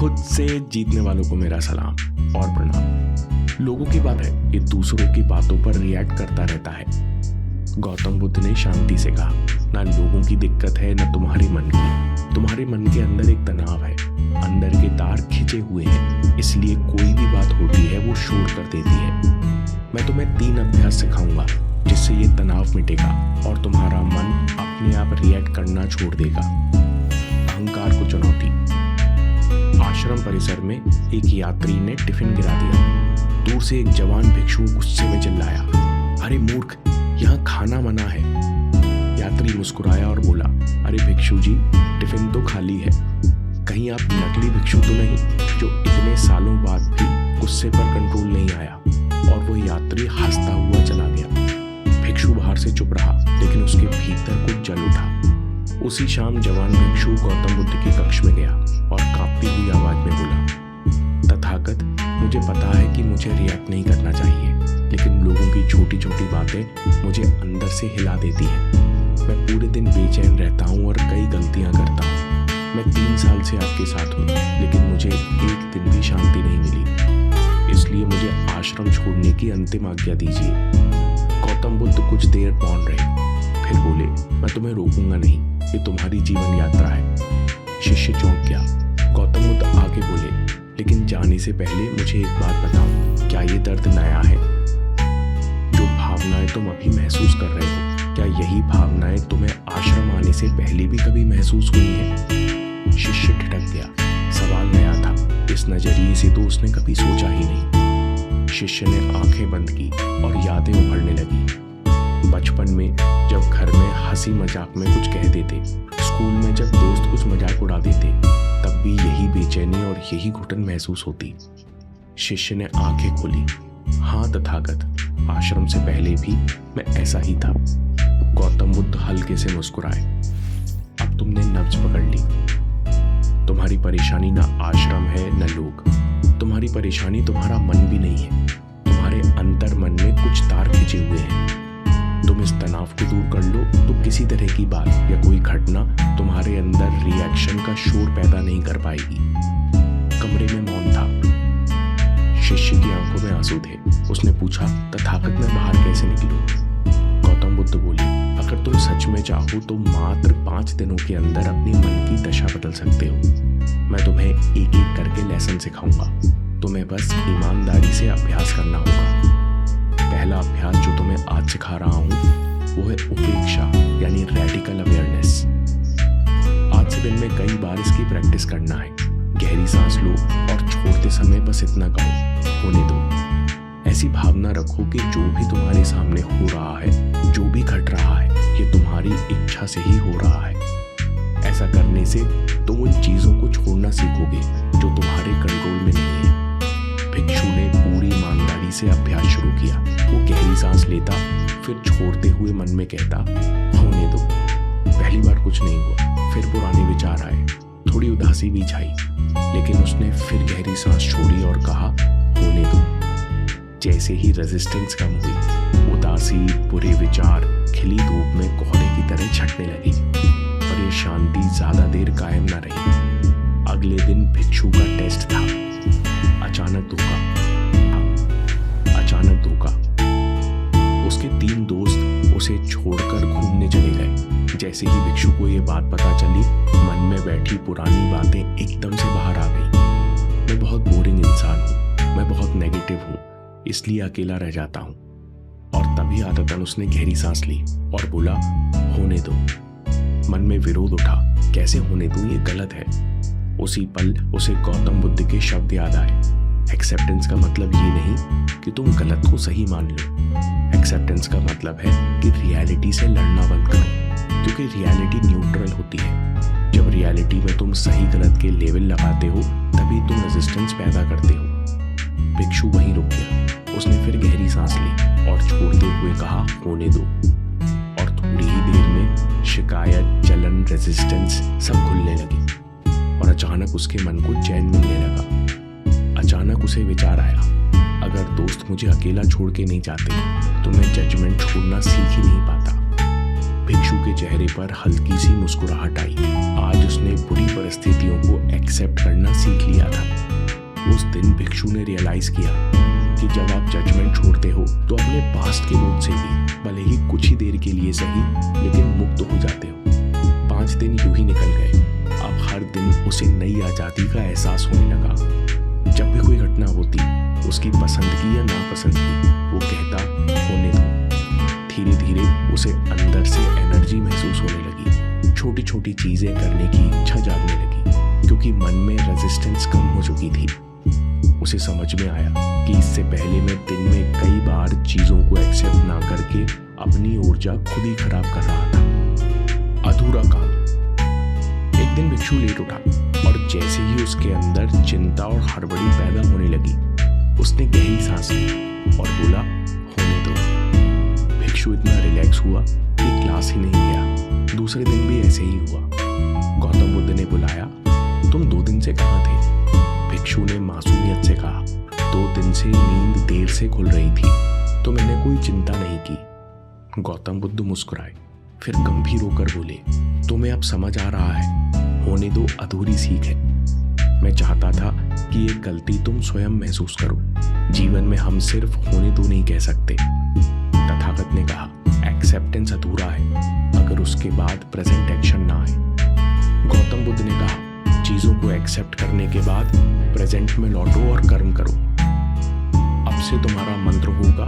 खुद से जीतने वालों को मेरा सलाम और प्रणाम। लोगों की बात है, ये दूसरों की बातों पर रिएक्ट करता रहता है। गौतम बुद्ध ने शांति से कहा, ना लोगों की दिक्कत है ना तुम्हारे मन की। तुम्हारे मन के अंदर एक तनाव है, अंदर के तार खिंचे हुए हैं, इसलिए कोई भी बात होती है वो शोर कर देती है। मैं तुम्हें 3 अभ्यास सिखाऊंगा जिससे ये तनाव मिटेगा और तुम्हारा मन अपने आप रिएक्ट करना छोड़ देगा। अहंकार को चुनौती। आश्रम परिसर में एक यात्री ने टिफिन गिरा दिया। दूर से एक जवान भिक्षु गुस्से में चिल्लाया, अरे मूर्ख, यहाँ खाना मना है। यात्री मुस्कुराया और बोला, अरे भिक्षु जी, टिफिन तो खाली है। कहीं आप नकली भिक्षु तो नहीं जो इतने सालों बाद भी गुस्से पर कंट्रोल नहीं आया। और वो यात्री हंसता हुआ चला गया। भिक्षु बाहर से चुप रहा, लेकिन उसके भीतर कुछ जल उठा। उसी शाम जवान भिक्षु गौतम बुद्ध के कक्ष में गया और कांपती हुई आवाज में बोला, तथागत, मुझे पता है कि मुझे रिएक्ट नहीं करना चाहिए, लेकिन लोगों की छोटी छोटी बातें मुझे अंदर से हिला देती हैं। मैं पूरे दिन बेचैन रहता हूँ और कई गलतियाँ करता हूँ। मैं 3 साल से आपके साथ हूँ, लेकिन मुझे एक दिन भी शांति नहीं मिली। इसलिए मुझे आश्रम छोड़ने की अंतिम आज्ञा दीजिए। गौतम बुद्ध कुछ देर मौन रहे, फिर बोले, मैं तुम्हें रोकूंगा नहीं, ये तुम्हारी जीवन यात्रा है। शिष्य चौंक गया। गौतम बुद्ध आगे बोले, लेकिन जाने से पहले मुझे एक बात बताओ, क्या ये दर्द नया है? जो भावनाएं तुम अभी महसूस कर रहे हो, क्या यही भावनाएं तुम्हें आश्रम आने से पहले भी कभी महसूस हुई हैं? शिष्य ठिठक गया। सवाल नया था, इस नजरिए से तो उसने कभी सोचा ही नहीं। शिष्य ने आंखें बंद की और यादें उभरने लगी। बचपन में जब घर में हंसी मजाक में कुछ कह देते, स्कूल में जब दोस्त कुछ मजाक उड़ा देते, तब भी यही बेचैनी और यही घुटन महसूस होती। शिष्य ने आंखें खोली। हाँ तथागत, आश्रम से पहले भी मैं ऐसा ही था। गौतम बुद्ध हल्के से मुस्कुराए। अब तुमने नब्ज पकड़ ली। तुम्हारी परेशानी ना आश्रम है न लोग। तुम्हारी परेशानी तुम्हारा मन भी नहीं है। तुम्हारे अंतर मन में कुछ तार खिंचे हुए हैं। तुम इस तनाव को दूर कर लो तो किसी तरह की बात या कोई घटना तुम्हारे अंदर रिएक्शन का शोर पैदा नहीं कर पाएगी। कमरे में मौन था। शिष्य की आंखों में आंसू थे। उसने पूछा, तथागत, मैं बाहर कैसे निकलूं? गौतम बुद्ध बोले, अगर तुम सच में चाहो तो मात्र 5 दिनों के अंदर अपने मन की दशा बदल सकते हो। मैं तुम्हें एक एक करके लेसन सिखाऊंगा। तुम्हें बस ईमानदारी से अभ्यास करना होगा। पहला अभ्यास जो तुम्हें आज सिखा रहा हूँ वो है उपेक्षा, यानी रेडिकल अवेयरनेस। आज से दिन में कई बार इसकी प्रैक्टिस करना है। गहरी सांस लो और छोड़ते समय बस इतना कहो, होने दो। ऐसी भावना रखो कि जो भी तुम्हारे सामने हो रहा है, जो भी घट रहा है, ये तुम्हारी इच्छा से ही हो रहा है। ऐसा करने से तुम उन चीजों को छोड़ना सीखोगे जो तुम्हारे कंट्रोल में नहीं है। भिक्षु ने पूरी ईमानदारी से अभ्यास शुरू किया। वो गहरी सांस लेता, फिर छोड़ते हुए मन में कहता, होने दो। पहली बार कुछ नहीं हुआ, फिर पुराने विचार आए, थोड़ी उदासी भी छाई, लेकिन उसने फिर गहरी सांस छोड़ी और कहा, होने दो। जैसे ही रेजिस्टेंस कम हुई, उदासी, बुरे विचार खिली धूप में कोहरे की तरह छटने लगी। पर यह शांति ज्यादा देर कायम न रही। अगले दिन भिक्षु का टेस्ट था। अचानक धोखा। उसके 3 दोस्त उसे छोड़कर घूमने चले गए। जैसे ही भिक्षु को यह बात पता चली, मन में बैठी पुरानी बातें एकदम से बाहर आ गई। मैं बहुत बोरिंग इंसान हूँ, मैं बहुत नेगेटिव हूँ, इसलिए अकेला रह जाता हूँ। और तभी आदतन उसने गहरी सांस ली और बोला, होने दो। मन में विरोध उठा, कैसे होने दूं, ये गलत है। उसी पल उसे गौतम बुद्ध के शब्द याद आए, एक्सेप्टेंस का मतलब ये नहीं कि तुम गलत को सही मान लो। एक्सेप्टेंस का मतलब है कि रियलिटी से लड़ना बंद करो, क्योंकि रियलिटी न्यूट्रल होती है। जब रियलिटी में तुम सही गलत के लेवल लगाते हो, तभी तुम रेजिस्टेंस पैदा करते हो। भिक्षु वहीं रुक गया। उसने फिर गहरी सांस ली और छोड़ते हुए कहा, होने दो। और थोड़ी ही देर में शिकायत, जलन, रेजिस्टेंस सब खुलने लगी और अचानक उसके मन को चैन मिलने लगा। अचानक उसे विचार आया, अगर दोस्त मुझे अकेला छोड़ के नहीं जाते तो मैं जजमेंट छोड़ना सीख ही नहीं पाता। भिक्षु के चेहरे पर हल्की सी मुस्कुराहट आई। आज उसने बुरी परिस्थितियों को एक्सेप्ट करना सीख लिया था। भिक्षु ने रियलाइज किया कि जब आप जजमेंट छोड़ते हो तो अपने पास्ट के बोझ से भी भले ही कुछ ही देर के लिए सही लेकिन मुक्त हो जाते हो। 5 दिन यूं ही निकल गए। अब हर दिन उसे नई आज़ादी का एहसास होने लगा। जब भी कोई घटना होती, उसकी पसंद की या नापसंद की, वो कहता होने दो। धीरे धीरे उसे अंदर से एनर्जी महसूस होने लगी। छोटी छोटी चीजें करने की इच्छा जागने लगी क्योंकि मन में रेजिस्टेंस कम हो चुकी थी। उसे समझ में आया कि इससे पहले मैं दिन में कई बार चीजों को एक्सेप्ट ना करके अपनी ऊर्जा खुद ही खराब कर रहा था। अधूरा काम। एक दिन भिक्षु लेट उठा और जैसे ही उसके अंदर चिंता और हड़बड़ी पैदा होने लगी, उसने गहरी सांस ली और बोला, होने दो। भिक्षु इतना रिलैक्स हुआ कि क्लास ही नहीं गया। दूसरे दिन भी ऐसे ही हुआ। गौतम बुद्ध ने बुलाया, तुम 2 दिन से कहाँ थे? भिक्षु ने मासूमियत से कहा, 2 दिन से नींद देर से खुल रही थी तो मैंने कोई चिंता नहीं की। गौतम बुद्ध मुस्कुराए, फिर गंभीर होकर बोले, तुम्हें अब समझ आ रहा है, होने दो अधूरी सीख है। मैं चाहता था कि ये गलती तुम स्वयं महसूस करो। जीवन में हम सिर्फ होने दो नहीं कह सकते। तथागत ने कहा, एक्सेप्टेंस अधूरा है अगर उसके बाद प्रेजेंट एक्शन ना आए। गौतम बुद्ध ने कहा, चीजों को एक्सेप्ट करने के बाद प्रेजेंट में लौटो और कर्म करो। अब से तुम्हारा मंत्र होगा,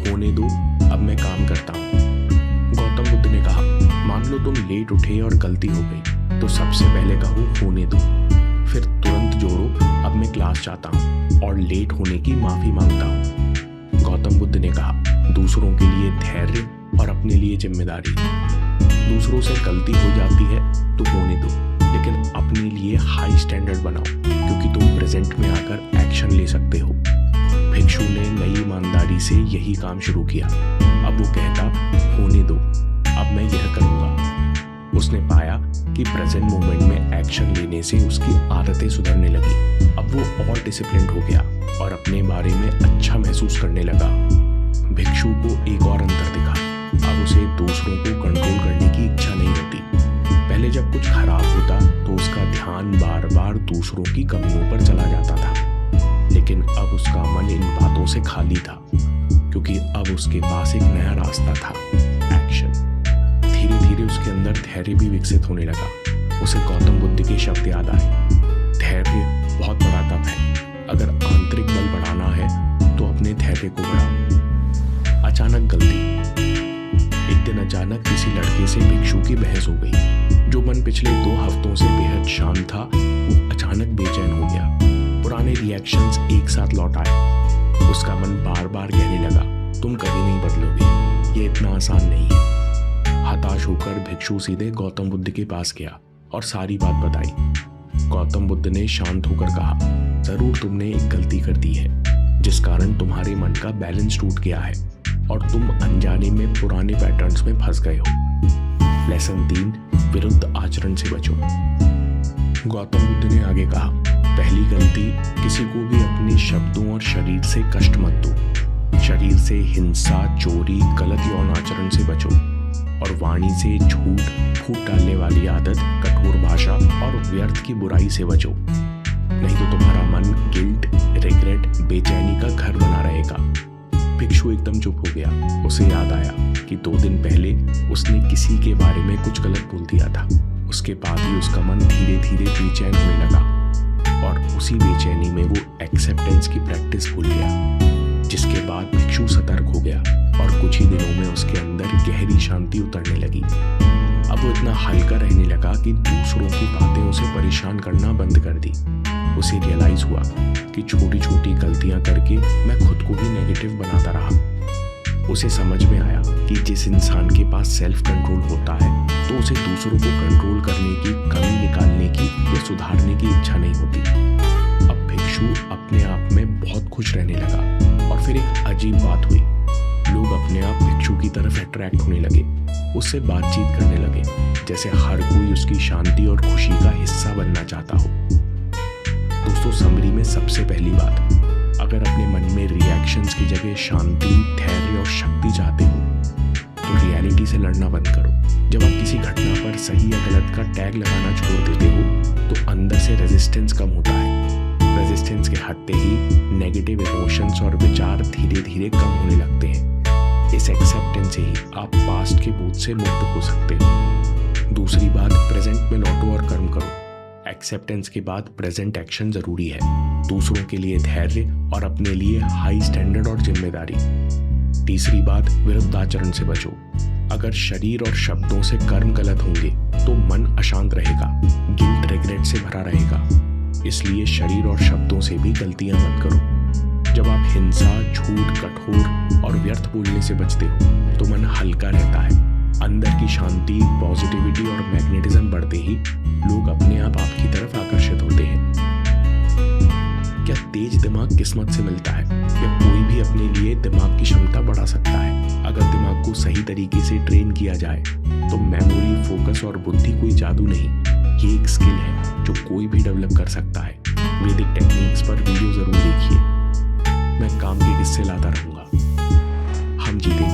होने दो, अब मैं काम करता हूँ। गौतम बुद्ध ने कहा, मान लो तुम लेट उठे और गलती हो गई तो सबसे पहले कहो होने दो, फिर तुरंत जोड़ो, अब मैं क्लास जाता हूँ और लेट होने की माफी मांगता हूँ। गौतम बुद्ध ने कहा, दूसरों के लिए धैर्य और अपने लिए जिम्मेदारी। दूसरों से गलती हो जाती है तो होने दो, लेकिन अपने लिए हाई स्टैंडर्ड बनाओ क्योंकि तुम प्रेजेंट में आकर एक्शन ले सकते हो। भिक्षु ने नई ईमानदारी से यही काम शुरू किया। अब वो कहता, होने दो, अब मैं यह करूंगा। उसने पाया कि प्रेजेंट मोमेंट में एक्शन लेने से उसकी आदतें सुधरने लगी। अब वो और डिसिप्लिन्ड हो गया और अपने बारे में अच्छा महसूस करने लगा। भिक्षु को एक और अंतर दिखा, अब उसे दूसरों को कंट्रोल करने की इच्छा नहीं होती। पहले जब कुछ खराब होता तो उसका ध्यान बार बार दूसरों की कमियों पर चला जाता था, लेकिन अब उसका मन इन बातों से खाली था क्योंकि अब उसके पास एक नया रास्ता था, एक्शन। धीरे धीरे उसके अंदर धैर्य भी विकसित होने लगा। उसे गौतम बुद्ध के शब्द याद आए, धैर्य बहुत बड़ा तप है। अगर आंतरिक बल बढ़ाना है तो अपने धैर्य को बढ़ाओ। अचानक गलती। एक दिन अचानक किसी लड़के से भिक्षु की बहस हो गई। जो मन पिछले 2 हफ्तों से बेहद शांत था, वो अचानक बेचैन हो गया। पुराने रिएक्शंस एक साथ लौट आए। उसका मन बार बार कहने लगा, तुम कभी नहीं बदलोगे, ये इतना आसान नहीं है। हताश होकर भिक्षु सीधे गौतम बुद्ध के पास गया और सारी बात बताई। गौतम बुद्ध ने शांत होकर कहा, जरूर तुमने एक गलती कर दी है जिस कारण तुम्हारे मन का बैलेंस टूट गया है और तुम अनजाने में पुराने पैटर्न्स में फंस गए हो। लेसन 3, विरुद्ध आचरण से बचो। गौतम बुद्ध ने आगे कहा, पहली गलती, किसी को भी अपने शब्दों और शरीर से कष्ट मत दो। शरीर से हिंसा, चोरी, गलत यौन आचरण से बचो और वाणी से झूठ, फूट डालने वाली आदत, कठोर भाषा और व्यर्थ की बुराई से बचो। नहीं तो तुम्हारा मन गिल्ट, रिग्रेट, बेचैनी का घर बना रहेगा। भिक्षु एकदम चुप हो गया। उसे याद आया कि 2 दिन पहले उसने किसी के बारे में कुछ गलत बोल दिया था। उसके बाद ही उसका मन धीरे धीरे बेचैन होने लगा और उसी बेचैनी में वो एक्सेप्टेंस की प्रैक्टिस भूल गया, जिसके बाद भिक्षु सतर्क हो गया और कुछ ही दिनों में उसके अंदर गहरी शांति उतरने लगी। अब वो इतना हल्का रहने लगा कि दूसरों की बातें उसे परेशान करना बंद कर दी। उसे रियलाइज हुआ कि छोटी छोटी गलतियां करके मैं खुद को ही नेगेटिव बनाता रहा। उसे समझ में आया कि जिस इंसान के पास सेल्फ कंट्रोल होता है तो उसे दूसरों को कंट्रोल करने की, कमी निकालने की या सुधारने की इच्छा नहीं होती। अब भिक्षु अपने आप में बहुत खुश रहने लगा और फिर एक अजीब बात हुई। लोग अपने आप भिक्षु की तरफ अट्रैक्ट होने लगे, उससे बातचीत करने लगे, जैसे हर कोई उसकी शांति और खुशी का हिस्सा बनना चाहता हो। दोस्तों, समरी में सबसे पहली बात, अगर अपने मन में रिएक्शंस की जगह शांति, धैर्य और शक्ति चाहते हो तो रियलिटी से लड़ना बंद करो। जब आप किसी घटना पर सही या गलत का टैग लगाना छोड़ देते हो तो अंदर से रेजिस्टेंस कम होता है। रेजिस्टेंस के हटते ही नेगेटिव इमोशंस और विचार धीरे धीरे कम होने लगते हैं। इस एक्सेप्टेंस से ही आप पास्ट के बोझ से मुक्त हो सकते हो। दूसरी बात, प्रेजेंट में लौटो और कर्म करो। एक्सेप्टेंस के बाद प्रेजेंट एक्शन जरूरी है। दूसरों के लिए धैर्य और अपने लिए हाई स्टैंडर्ड और जिम्मेदारी। तीसरी बात, विरुद्ध आचरण से बचो। अगर शरीर और शब्दों से कर्म गलत होंगे तो मन अशांत रहेगा, गिल्ट रिग्रेट से भरा रहेगा। इसलिए शरीर और शब्दों से भी गलतियां मत करो। जब आप हिंसा, झूठ, कठोर और व्यर्थ बोलने से बचते हो तो मन हल्का रहता है। अंदर की शांति, पॉजिटिविटी और मैग्नेटिज्म बढ़ते ही लोग अपने आप आपकी तरफ आकर्षित होते हैं। क्या तेज दिमाग किस्मत से मिलता है या कोई भी अपने लिए दिमाग की क्षमता बढ़ा सकता है? अगर दिमाग को सही तरीके से ट्रेन किया जाए तो मेमोरी, फोकस और बुद्धि कोई जादू नहीं, ये एक स्किल है जो कोई भी डेवलप कर सकता है। वैदिक टेक्निक्स पर वीडियो जरूर देखिए। मैं काम के किस्से लाता रहूंगा। हम जीतेंगे।